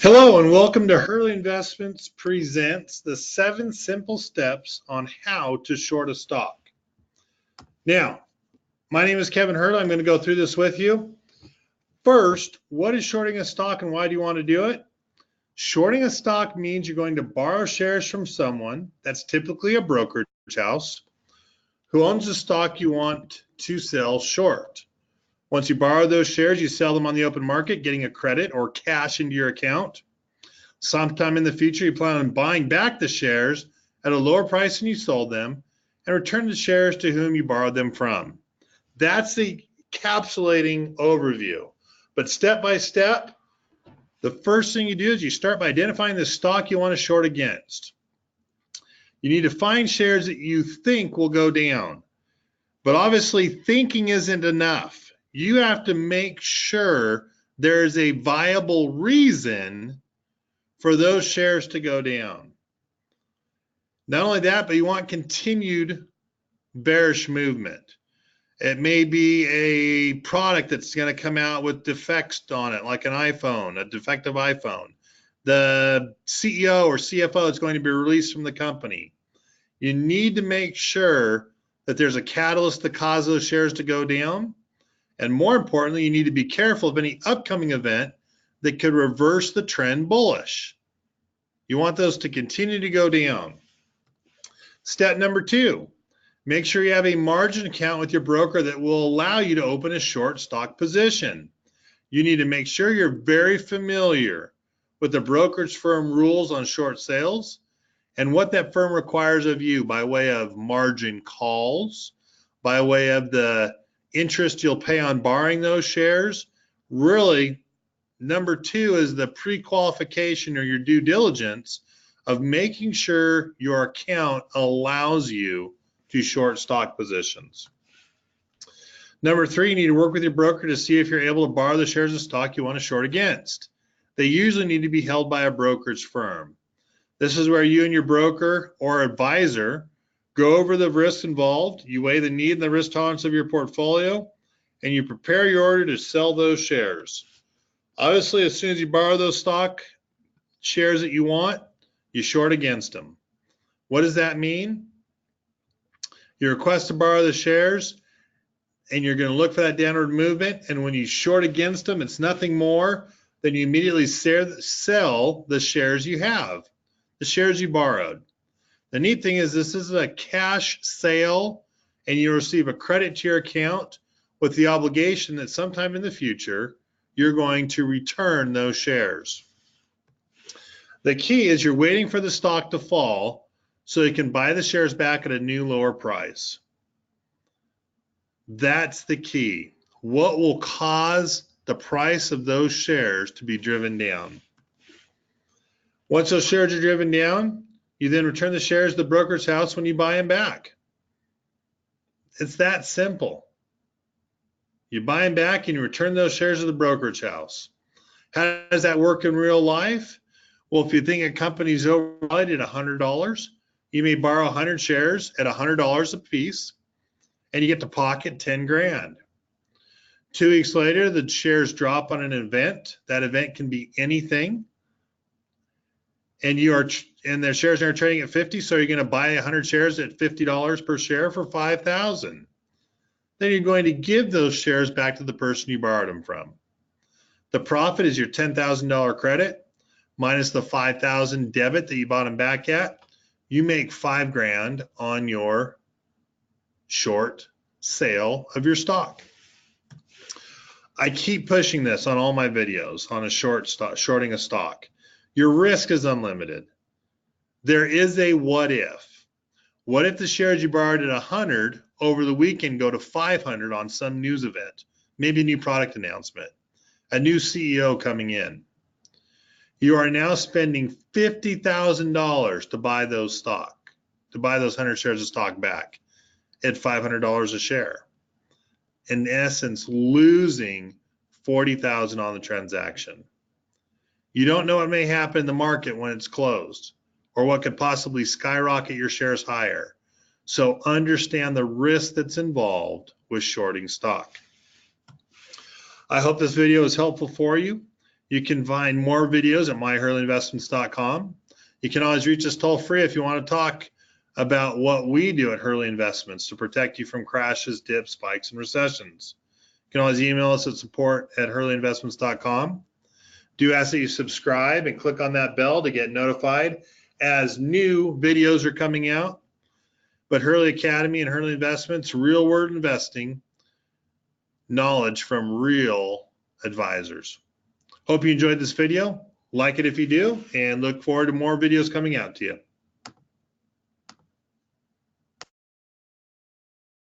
Hello and welcome to Hurley Investments presents the 7 simple steps on how to short a stock. Now, my name is Kevin Hurley. I'm going to go through this with you. First, what is shorting a stock and why do you want to do it? Shorting a stock means you're going to borrow shares from someone, that's typically a brokerage house, who owns the stock you want to sell short. Once you borrow those shares, you sell them on the open market, getting a credit or cash into your account. Sometime in the future, you plan on buying back the shares at a lower price than you sold them and return the shares to whom you borrowed them from. That's the encapsulating overview. But step by step, the first thing you do is you start by identifying the stock you want to short against. You need to find shares that you think will go down. But obviously, thinking isn't enough. You have to make sure there is a viable reason for those shares to go down. Not only that, but you want continued bearish movement. It may be a product that's going to come out with defects on it, like an iPhone, a defective iPhone. The CEO or CFO is going to be released from the company. You need to make sure that there's a catalyst to cause those shares to go down. And more importantly, you need to be careful of any upcoming event that could reverse the trend bullish. You want those to continue to go down. Step number 2, make sure you have a margin account with your broker that will allow you to open a short stock position. You need to make sure you're very familiar with the brokerage firm rules on short sales and what that firm requires of you by way of margin calls, by way of the interest you'll pay on borrowing those shares. Really, number 2 is the pre-qualification or your due diligence of making sure your account allows you to short stock positions. Number 3, you need to work with your broker to see if you're able to borrow the shares of stock you want to short against. They usually need to be held by a brokerage firm. This is where you and your broker or advisor go over the risks involved, you weigh the need and the risk tolerance of your portfolio, and you prepare your order to sell those shares. Obviously, as soon as you borrow those stock shares that you want, you short against them. What does that mean? You request to borrow the shares, and you're going to look for that downward movement, and when you short against them, it's nothing more than you immediately sell the shares you have, the shares you borrowed. The neat thing is this is a cash sale, and you receive a credit to your account with the obligation that sometime in the future, you're going to return those shares. The key is you're waiting for the stock to fall so you can buy the shares back at a new lower price. That's the key. What will cause the price of those shares to be driven down? Once those shares are driven down, you then return the shares to the broker's house when you buy them back. It's that simple. You buy them back and you return those shares to the brokerage house. How does that work in real life? Well, if you think a company's overvalued at $100, you may borrow 100 shares at $100 a piece, and you get to pocket 10 grand. 2 weeks later, the shares drop on an event. That event can be anything. And their shares are trading at 50, so you're going to buy 100 shares at $50 per share for $5,000. Then you're going to give those shares back to the person you borrowed them from. The profit is your $10,000 credit minus the $5,000 debit that you bought them back at. You make $5 grand on your short sale of your stock. I keep pushing this on all my videos on shorting a stock. Your risk is unlimited. There is a what if. What if the shares you borrowed at 100 over the weekend go to 500 on some news event, maybe a new product announcement, a new CEO coming in? You are now spending $50,000 to buy those 100 shares of stock back at $500 a share. In essence, losing $40,000 on the transaction. You don't know what may happen in the market when it's closed or what could possibly skyrocket your shares higher. So understand the risk that's involved with shorting stock. I hope this video is helpful for you. You can find more videos at myhurleyinvestments.com. You can always reach us toll free if you want to talk about what we do at Hurley Investments to protect you from crashes, dips, spikes, and recessions. You can always email us at support@hurleyinvestments.com. Do ask that you subscribe and click on that bell to get notified as new videos are coming out. But Hurley Academy and Hurley Investments, real world investing, knowledge from real advisors. Hope you enjoyed this video. Like it if you do, and look forward to more videos coming out to you.